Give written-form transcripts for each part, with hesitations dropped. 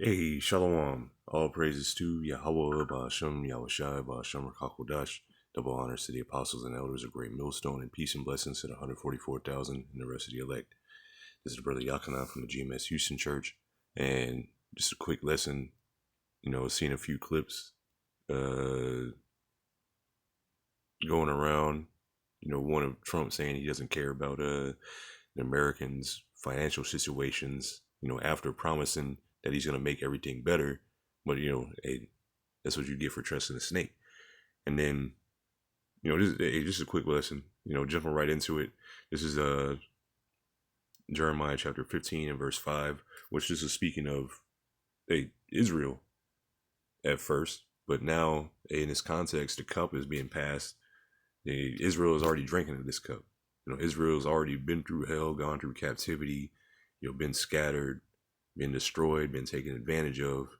Hey, Shalom. All praises to Yahweh, Ba'ashem, Yahushai, Ba'ashem, Rakakodash. Double honors to the apostles and elders of Great Millstone, and peace and blessings to the 144,000 and the rest of the elect. This is Brother Yakana from the GMS Houston Church. And just a quick lesson, seeing a few clips going around, one of Trump saying he doesn't care about the Americans' financial situations, after promising that he's going to make everything better. But, hey, that's what you get for trusting a snake. And then, just a quick lesson, jumping right into it. This is Jeremiah chapter 15 and verse 5, which this is speaking of Israel at first. But now, in this context, the cup is being passed. Israel is already drinking of this cup. Israel's already been through hell, gone through captivity, been scattered, been destroyed, been taken advantage of,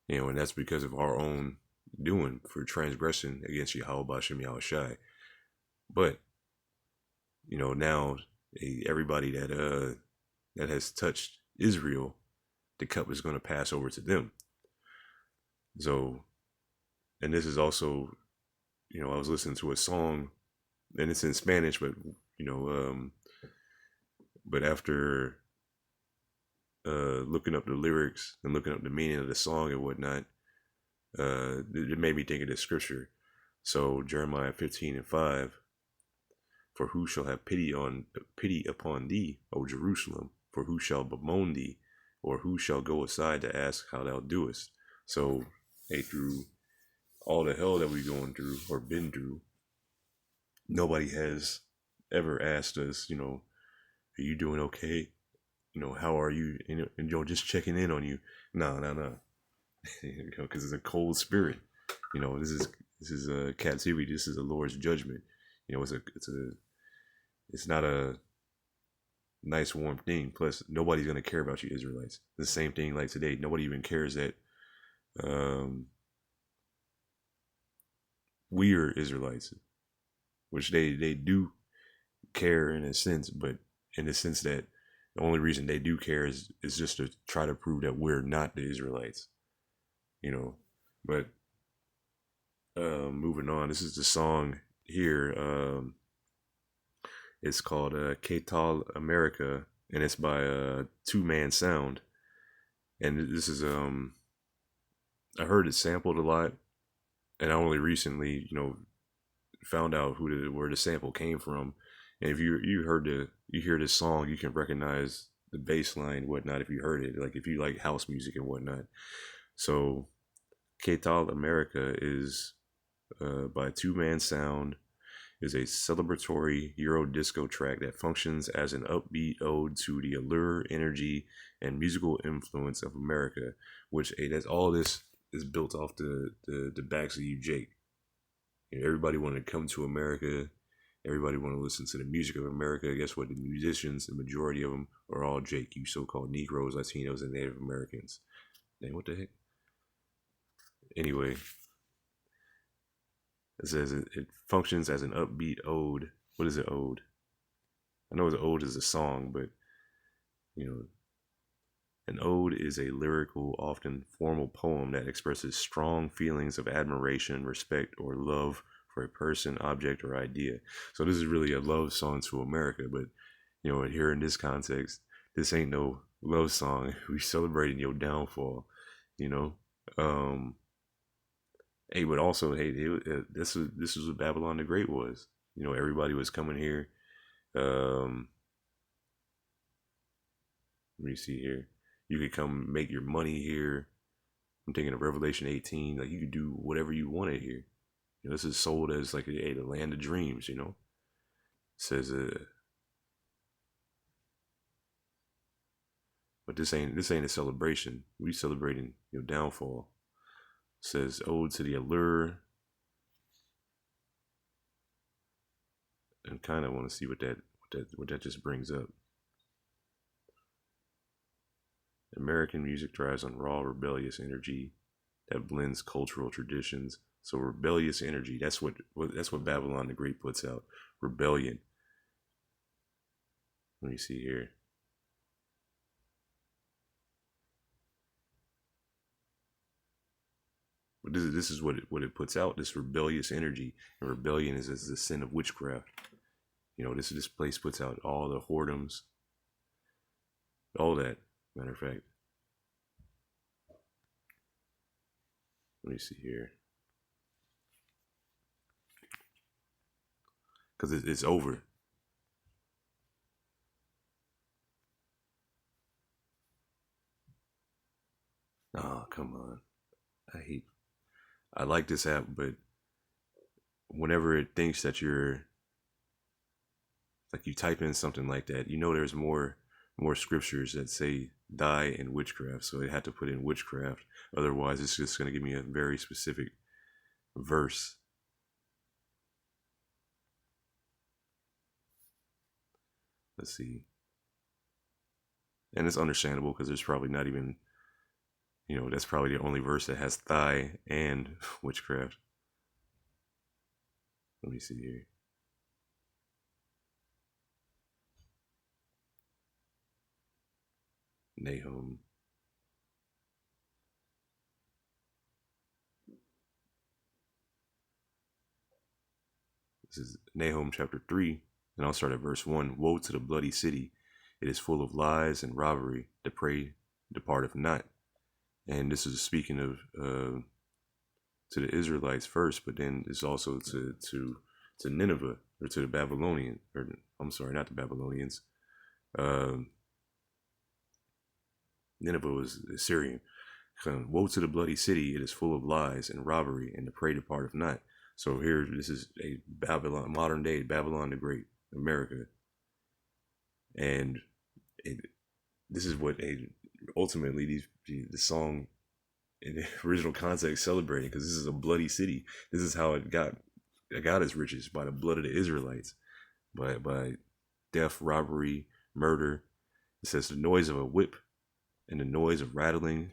and that's because of our own doing for transgression against Yahweh Bashem Yahushai. But, now everybody that has touched Israel, the cup is going to pass over to them. So, and this is also, I was listening to a song, and it's in Spanish, but, but after looking up the lyrics and looking up the meaning of the song and whatnot, it made me think of this scripture. So Jeremiah 15 and 5, for who shall have pity upon thee, O Jerusalem? For who shall bemoan thee, or who shall go aside to ask how thou doest? So, through all the hell that we're going through or been through, nobody has ever asked us, are you doing okay? How are you? And just checking in on you. No. Because it's a cold spirit. This is a captivity. This is the Lord's judgment. It's not a nice warm thing. Plus, nobody's gonna care about you Israelites. The same thing like today. Nobody even cares that we are Israelites, which they do care in a sense, but in the sense that the only reason they do care is just to try to prove that we're not the Israelites. But moving on, this is the song here. It's called Ketal America, and it's by Two Man Sound. And this is I heard it sampled a lot, and I only recently found out where the sample came from. And if you hear this song, you can recognize the bass line and whatnot if you heard it, like if you like house music and whatnot. So Ketal America is by Two Man Sound, is a celebratory Euro disco track that functions as an upbeat ode to the allure, energy, and musical influence of America, which that's all this is built off the backs of you, Jake. Everybody wanted to come to America. Everybody want to listen to the music of America. Guess what? The musicians, the majority of them are all Jake, you so-called Negroes, Latinos, and Native Americans. Dang, what the heck? Anyway, it says it functions as an upbeat ode. What is an ode? I know an ode is a song, but an ode is a lyrical, often formal poem that expresses strong feelings of admiration, respect, or love for a person, object, or idea. So this is really a love song to America, but here in this context, this ain't no love song. We celebrating your downfall, Hey, but also, hey, this is what Babylon the Great was. Everybody was coming here. Let me see here. You could come make your money here. I'm thinking of Revelation 18. Like you could do whatever you wanted here. This is sold as like the land of dreams. It says but this ain't a celebration. We celebrating your downfall. It says ode to the allure. And kind of want to see what that just brings up. American music thrives on raw, rebellious energy that blends cultural traditions. So rebellious energy, that's what Babylon the Great puts out. Rebellion. Let me see here. this is what it puts out. This rebellious energy, and rebellion is as the sin of witchcraft. This place puts out all the whoredoms, all that. Matter of fact, let me see here, because it's over. Oh, come on. I like this app, but whenever it thinks that you're like you type in something like that, there's more scriptures that say die in witchcraft, so it had to put in witchcraft. Otherwise, it's just going to give me a very specific verse. Let's see. And it's understandable because there's probably not even, that's probably the only verse that has thigh and witchcraft. Let me see here. Nahum. This is Nahum chapter 3, and I'll start at verse 1. Woe to the bloody city! It is full of lies and robbery. The prey departeth not. And this is speaking of to the Israelites first, but then it's also to Nineveh, or to the Babylonian, or I'm sorry, not the Babylonians. Nineveh was Assyrian. Woe to the bloody city! It is full of lies and robbery, and the prey departeth not. So here, this is a Babylon, modern day Babylon the Great, America, and this is what ultimately the song in the original context celebrating, because this is a bloody city. This is how it got its riches, by the blood of the Israelites, by death, robbery, murder. It says the noise of a whip and the noise of rattling.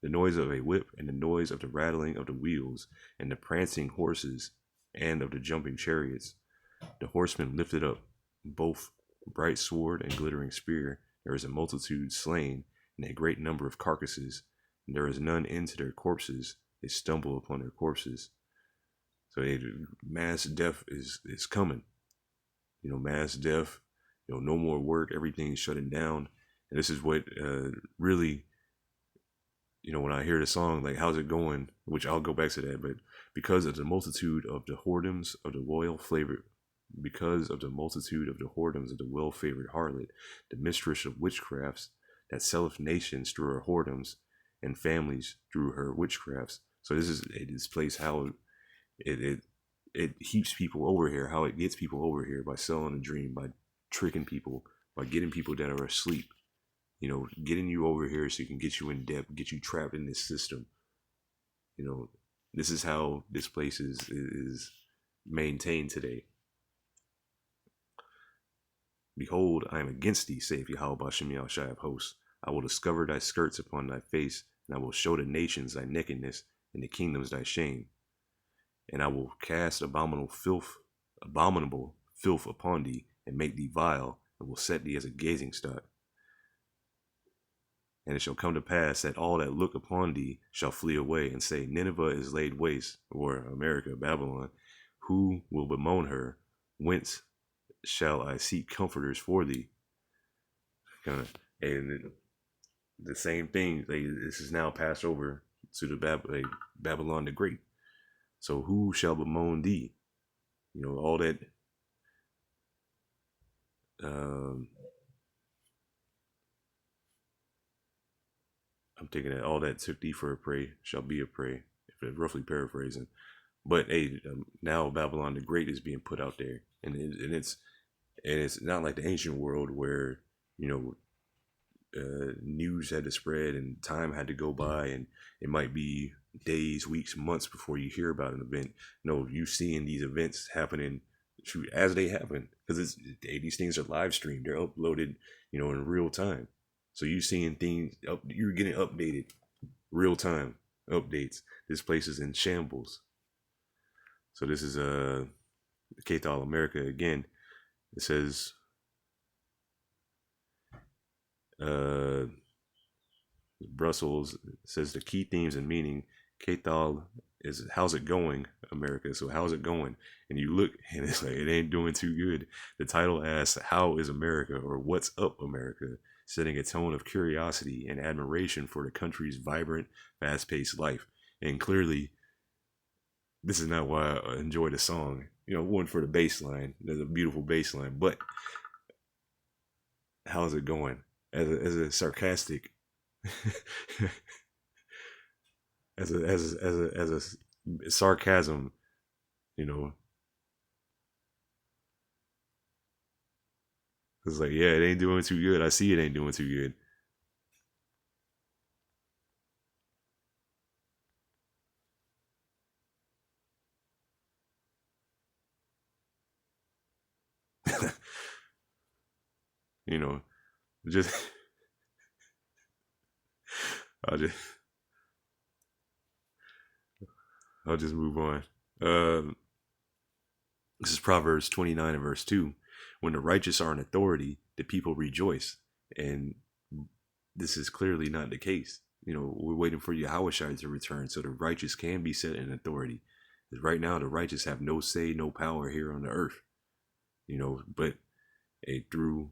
The noise of a whip and the noise of the rattling of the wheels and the prancing horses and of the jumping chariots. The horsemen lifted up both bright sword and glittering spear. There is a multitude slain and a great number of carcasses, and there is none end to their corpses. They stumble upon their corpses. So mass death is coming. Mass death. No more work. Everything's shutting down. And this is what really, when I hear the song, like, how's it going? Which I'll go back to that, but because of the multitude of the whoredoms of the because of the multitude of the whoredoms of the well-favored harlot, the mistress of witchcrafts, that selleth nations through her whoredoms, and families through her witchcrafts. So this is this place, how it heaps people over here, how it gets people over here by selling a dream, by tricking people, by getting people that are asleep. Getting you over here so you can get you in debt, get you trapped in this system. This is how this place is maintained today. Behold, I am against thee, saith Yahweh Bashem Yahushai of hosts. I will discover thy skirts upon thy face, and I will show the nations thy nakedness, and the kingdoms thy shame. And I will cast abominable filth upon thee, and make thee vile, and will set thee as a gazing stock. And it shall come to pass that all that look upon thee shall flee away, and say, Nineveh is laid waste, or America, Babylon. Who will bemoan her? Whence shall I seek comforters for thee? And the same thing, this is now passed over to the Babylon the Great. So who shall bemoan thee? All that I'm thinking that all that took thee for a prey shall be a prey, if it's roughly paraphrasing. But now Babylon the Great is being put out there, and it's not like the ancient world where news had to spread and time had to go by, and it might be days, weeks, months before you hear about an event. No, you seeing these events happening as they happen, because these things are live streamed, they're uploaded, in real time. So you seeing things you're getting updated, real time updates. This place is in shambles. So this is K-Tal America again. It says Brussels says the key themes and meaning Ketal is how's it going, America? So how's it going? And you look and it's like it ain't doing too good. The title asks, "How is America?" or "What's up, America?" setting a tone of curiosity and admiration for the country's vibrant, fast-paced life. And clearly, this is not why I enjoy the song. One for the bass line. There's a beautiful bass line, but how's it going? As a sarcastic, as a sarcasm, you know, it's like, yeah, it ain't doing too good. I see it ain't doing too good. you know, just I'll just I'll just move on. Um, this is Proverbs 29 and verse 2. When the righteous are in authority, the people rejoice. And this is clearly not the case. We're waiting for Yahushua to return so the righteous can be set in authority. Because right now, the righteous have no say, no power here on the earth. But through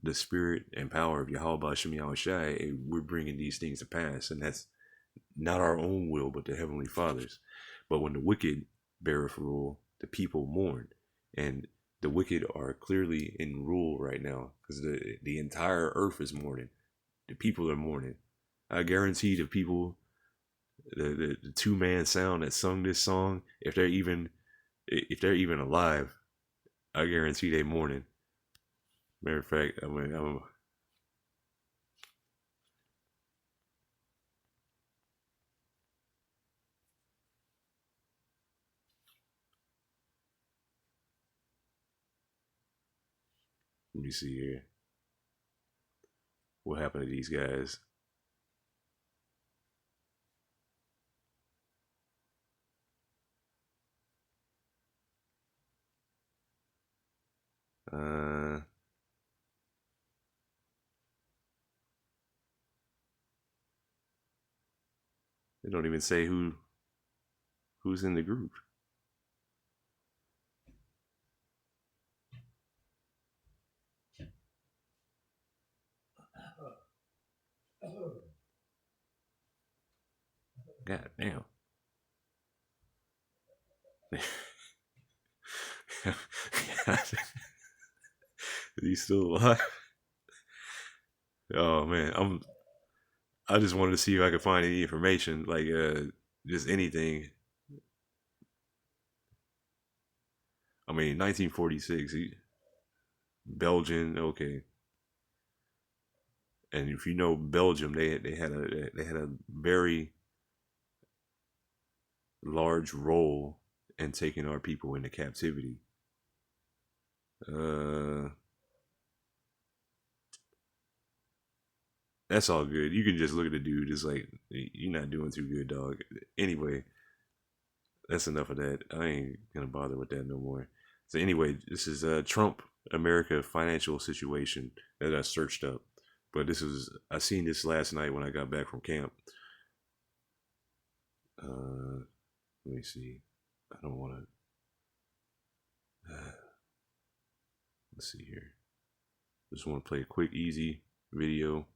the spirit and power of Yahweh Shem Yahushai, we're bringing these things to pass. And that's not our own will, but the Heavenly Father's. But when the wicked beareth rule, the people mourn. And the wicked are clearly in rule right now because the entire earth is mourning. The people are mourning. I guarantee the people, the two-man sound that sung this song, if they're even alive, I guarantee they mourning. Matter of fact, let me see here. What happened to these guys? Uh, they don't even say who's in the group. God damn. Is he still alive? Oh man, I just wanted to see if I could find any information, like just anything. I mean, 1946, Belgian, okay. And if you know Belgium, they had a very large role in taking our people into captivity. Uh, that's all good. You can just look at the dude. It's like you're not doing too good, dog. Anyway, that's enough of that. I ain't gonna bother with that no more. So anyway, this is Trump America financial situation that I searched up. But I seen this last night when I got back from camp. Uh, let me see. I don't want to. Let's see here. Just want to play a quick, easy video.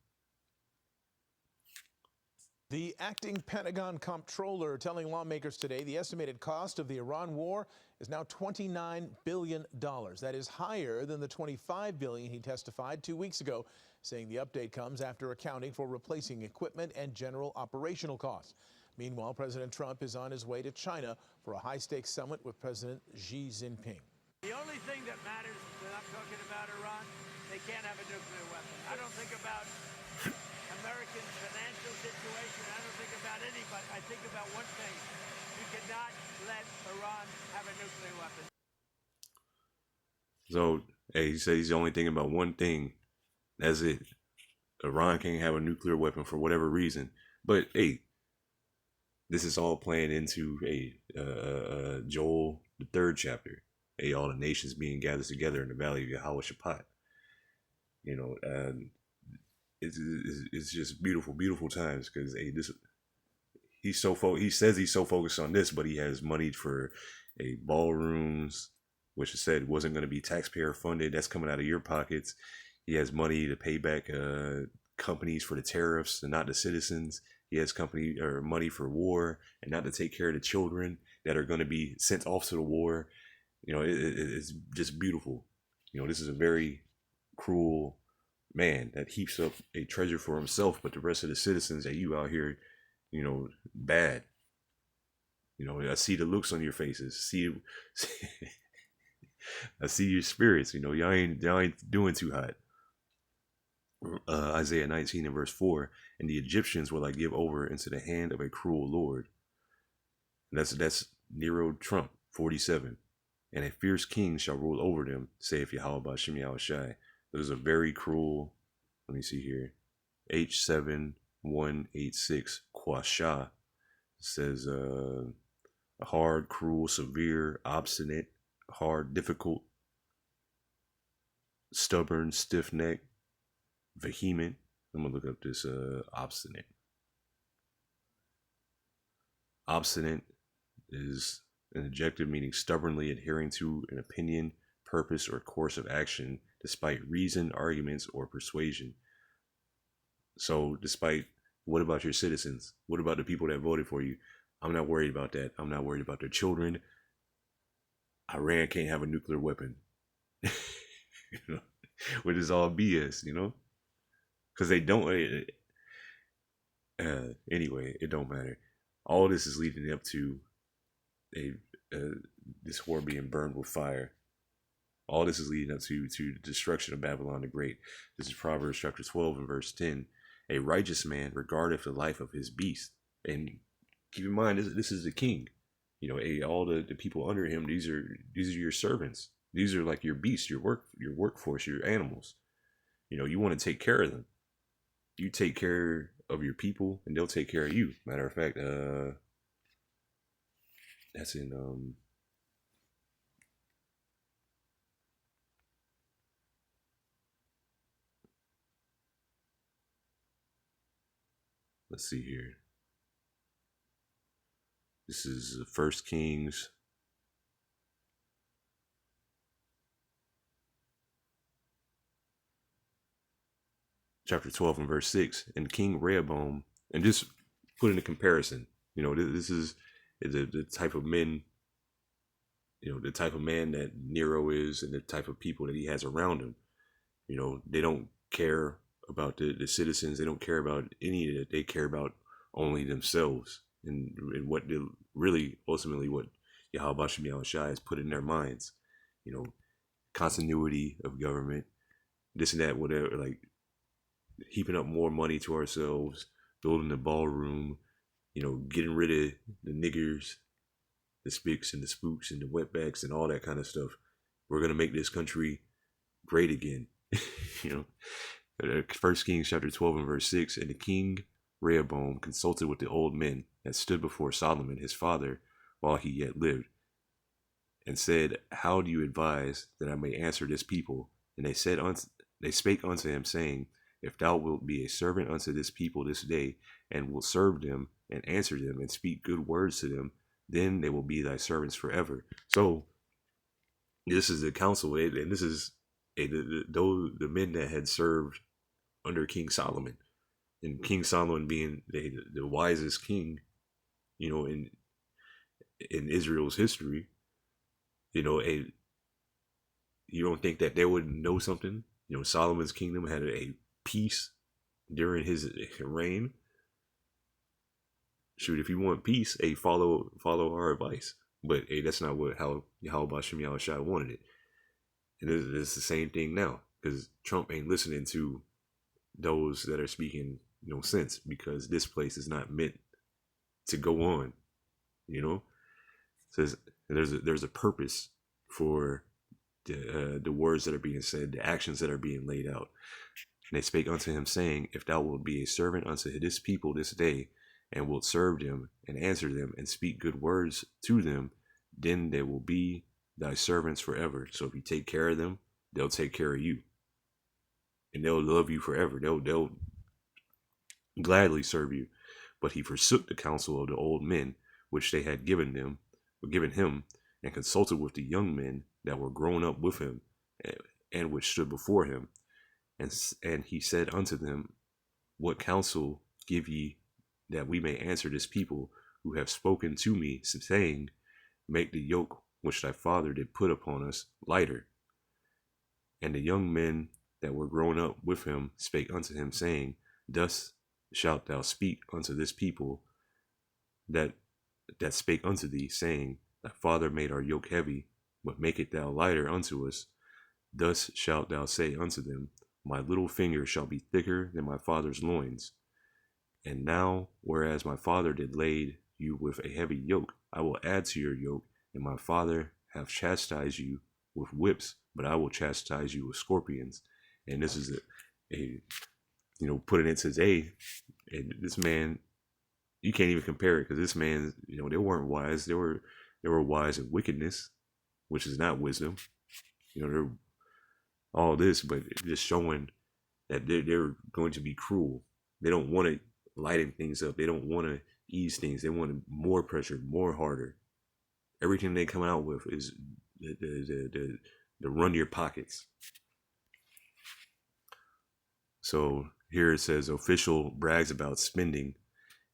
The acting Pentagon comptroller telling lawmakers today the estimated cost of the Iran war is now $29 billion. That is higher than the $25 billion he testified 2 weeks ago, saying the update comes after accounting for replacing equipment and general operational costs. Meanwhile, President Trump is on his way to China for a high-stakes summit with President Xi Jinping. The only thing that matters when I'm talking about Iran, they can't have a nuclear weapon. I don't think about American financial situation. I don't think about anybody. I think about one thing. You cannot let Iran have a nuclear weapon. So, hey, he said he's only thinking about one thing. That's it. Iran can't have a nuclear weapon for whatever reason. But hey, this is all playing into a Joel the third chapter. Hey, all the nations being gathered together in the valley of Yahweh Shaphat. And it's just beautiful, beautiful times because hey, he says he's so focused on this, but he has money for a ballrooms, which he said wasn't going to be taxpayer funded. That's coming out of your pockets. He has money to pay back companies for the tariffs and not the citizens. He has company or money for war and not to take care of the children that are going to be sent off to the war. You know, it's just beautiful. You know, this is a very cruel man that heaps up a treasure for himself, but the rest of the citizens that you out here, you know, bad. You know, I see the looks on your faces. I see your spirits. You know, y'all ain't doing too hot. Isaiah 19 and verse 4, and the Egyptians will I give over into the hand of a cruel Lord. And that's Nero Trump 47. And a fierce king shall rule over them, saith Yahweh Ba'ashem Yahushai. There's a very cruel, let me see here, H7186 Quasha says a hard, cruel, severe, obstinate, hard, difficult, stubborn, stiff-necked, vehement. I'm gonna look up this obstinate. Obstinate is an adjective meaning stubbornly adhering to an opinion, purpose, or course of action despite reason, arguments, or persuasion. So despite, what about your citizens? What about the people that voted for you? I'm not worried about that. I'm not worried about their children. Iran can't have a nuclear weapon. You know, which is all BS, you know? Because they don't. Anyway, it don't matter. All this is leading up to this whore being burned with fire. All this is leading up to the destruction of Babylon the Great. This is Proverbs chapter 12 and verse 10. A righteous man regardeth the life of his beast. And keep in mind, this is the king. You know, all the people under him, these are your servants. These are like your beasts, your workforce, your animals. You know, you want to take care of them. You take care of your people and they'll take care of you. Matter of fact, that's in let's see here. This is 1 Kings chapter 12 and verse 6. And King Rehoboam, and just put in a comparison, you know, this is the type of men, you know, the type of man that Nero is and the type of people that he has around him. You know, they don't care about the citizens. They don't care about any of that. They care about only themselves and what they really, ultimately, what Yahweh Ba'ashem Yahushai has put in their minds. You know, continuity of government, this and that, whatever, like heaping up more money to ourselves, building the ballroom, you know, getting rid of the niggers, the spics and the spooks and the wetbacks and all that kind of stuff. We're going to make this country great again. You know, 1 Kings chapter 12 and verse 6. And the king Rehoboam consulted with the old men that stood before Solomon his father while he yet lived, and said, How do you advise that I may answer this people? And they spake unto him, saying, If thou wilt be a servant unto this people this day, and wilt serve them and answer them and speak good words to them, then they will be thy servants forever. So this is the council, and this is the men that had served under King Solomon, and King Solomon being the wisest king, you know, in Israel's history. You know, you don't think that they would know something? You know, Solomon's kingdom had a peace during his reign. Shoot, if you want peace, follow our advice. But that's not how Yahweh Ba'ashem Yahushai wanted it. And it's the same thing now, because Trump ain't listening to those that are speaking no sense, because this place is not meant to go on. You know, says there's a purpose for the words that are being said, the actions that are being laid out. And they spake unto him, saying, If thou wilt be a servant unto this people this day, and wilt serve them and answer them and speak good words to them, then they will be thy servants forever. So if you take care of them, they'll take care of you, and they'll love you forever. They'll gladly serve you. But he forsook the counsel of the old men, which they had given him, and consulted with the young men that were grown up with him, and which stood before him. And he said unto them, What counsel give ye, that we may answer this people who have spoken to me, saying, Make the yoke which thy father did put upon us lighter? And the young men that were grown up with him spake unto him, saying, Thus shalt thou speak unto this people that spake unto thee, saying, Thy father made our yoke heavy, but make it thou lighter unto us. Thus shalt thou say unto them, My little finger shall be thicker than my father's loins. And now, whereas my father did lay you with a heavy yoke, I will add to your yoke, and my father hath chastised you with whips, but I will chastise you with scorpions. And this is putting it today, and this man, you can't even compare it, because this man, they weren't wise. They were wise in wickedness, which is not wisdom. They're all this, but just showing that they're going to be cruel. They don't want to lighten things up. They don't want to ease things. They want more pressure, more harder. Everything they come out with is the run your pockets. So here it says official brags about spending,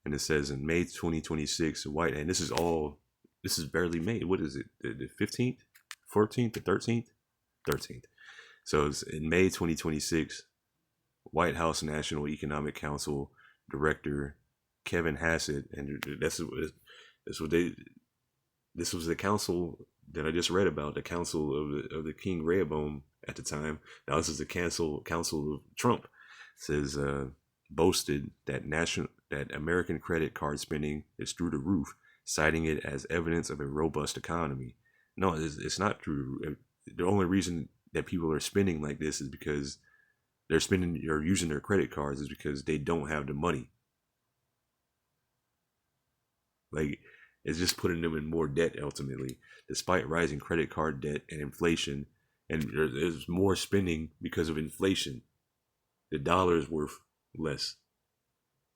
and it says in May 2026, White, and this is barely May. What is it? The 15th, 14th, the 13th, 13th. So it's in May 2026, White House National Economic Council Director Kevin Hassett, and this was the council that I just read about, the council of the King Rehoboam at the time. Now this is the council of Trump. It says boasted that American credit card spending is through the roof, citing it as evidence of a robust economy. No, it's not true. The only reason that people are spending like this is because they're spending or using their credit cards is because they don't have the money. Like, it's just putting them in more debt ultimately, despite rising credit card debt and inflation. And there's more spending because of inflation. The dollar is worth less.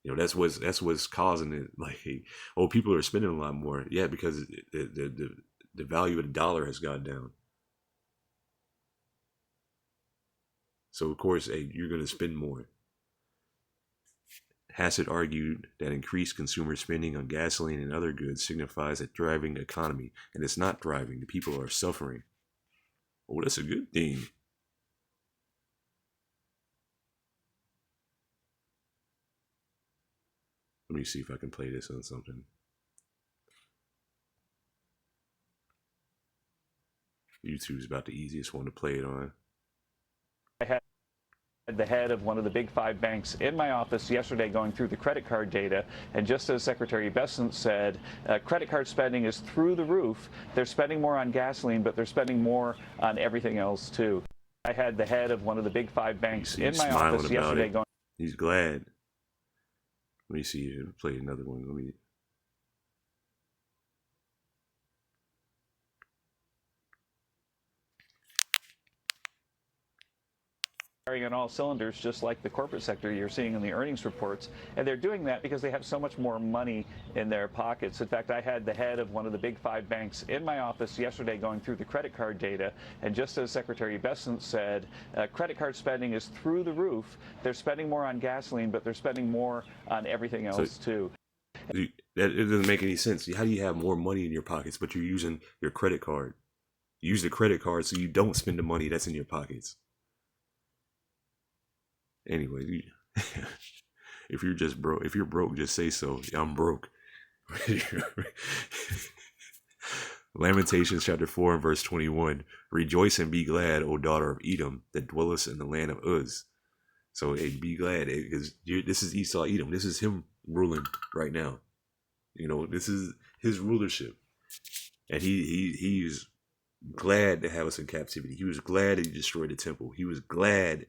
That's what's causing it. Like, people are spending a lot more. Yeah, because the value of the dollar has gone down. So of course, you're going to spend more. Hassett argued that increased consumer spending on gasoline and other goods signifies a thriving economy, and it's not thriving. The people are suffering. Oh, that's a good thing. Let me see if I can play this on something. YouTube's about the easiest one to play it on. I had the head of one of the big five banks in my office yesterday going through the credit card data, and just as Secretary Bessent said, credit card spending is through the roof. They're spending more on gasoline, but they're spending more on everything else too. I had the head of one of the big five banks in my office yesterday going. He's glad. Let me see. Play another one. Let me. Firing on all cylinders, just like the corporate sector you're seeing in the earnings reports. And they're doing that because they have so much more money in their pockets. In fact, I had the head of one of the big five banks in my office yesterday going through the credit card data. And just as Secretary Bessent said, credit card spending is through the roof. They're spending more on gasoline, but they're spending more on everything else too. It doesn't make any sense. How do you have more money in your pockets, but you're using your credit card? Use the credit card so you don't spend the money that's in your pockets. Anyway, if you're broke, just say so. I'm broke. Lamentations chapter 4 and verse 21. Rejoice and be glad, O daughter of Edom, that dwellest in the land of Uz. So be glad, because this is Esau Edom. This is him ruling right now. This is his rulership, and he's glad to have us in captivity. He was glad that he destroyed the temple. He was glad,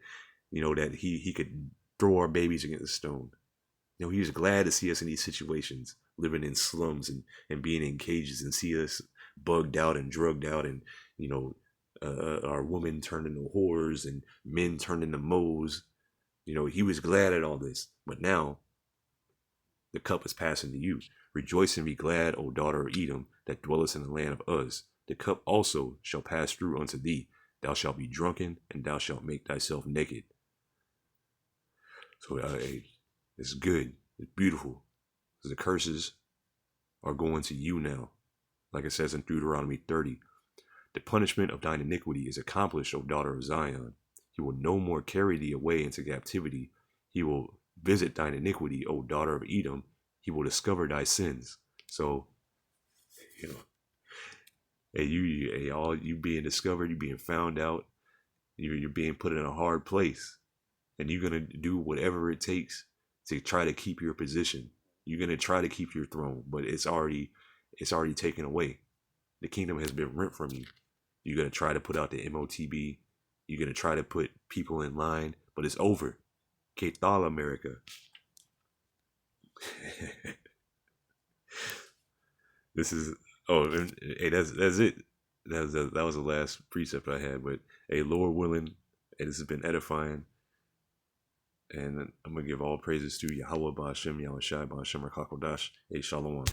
that he could throw our babies against the stone. He was glad to see us in these situations, living in slums and being in cages, and see us bugged out and drugged out, and our women turned into whores and men turned into moles. He was glad at all this. But now The cup is passing to you. Rejoice and be glad, O daughter of Edom, that dwellest in the land of Uz. The cup also shall pass through unto thee. Thou shalt be drunken, and thou shalt make thyself naked. So it's good. It's beautiful. The curses are going to you now. Like it says in Deuteronomy 30. The punishment of thine iniquity is accomplished, O daughter of Zion. He will no more carry thee away into captivity. He will visit thine iniquity, O daughter of Edom. He will discover thy sins. So, you know, all you being discovered, you being found out, you're being put in a hard place, and you're gonna do whatever it takes to try to keep your position. You're gonna try to keep your throne, but it's already taken away. The kingdom has been rent from you. You're gonna try to put out the MOTB. You're gonna try to put people in line, but it's over. Que tal, America? This is hey, that's it. That was the last precept I had. But hey, Lord willing, and this has been edifying. And I'm gonna give all praises to Yahweh Ba'Hashem, Yahweh Shai Ba'Hashem Rakakodash. Hey, Shalom.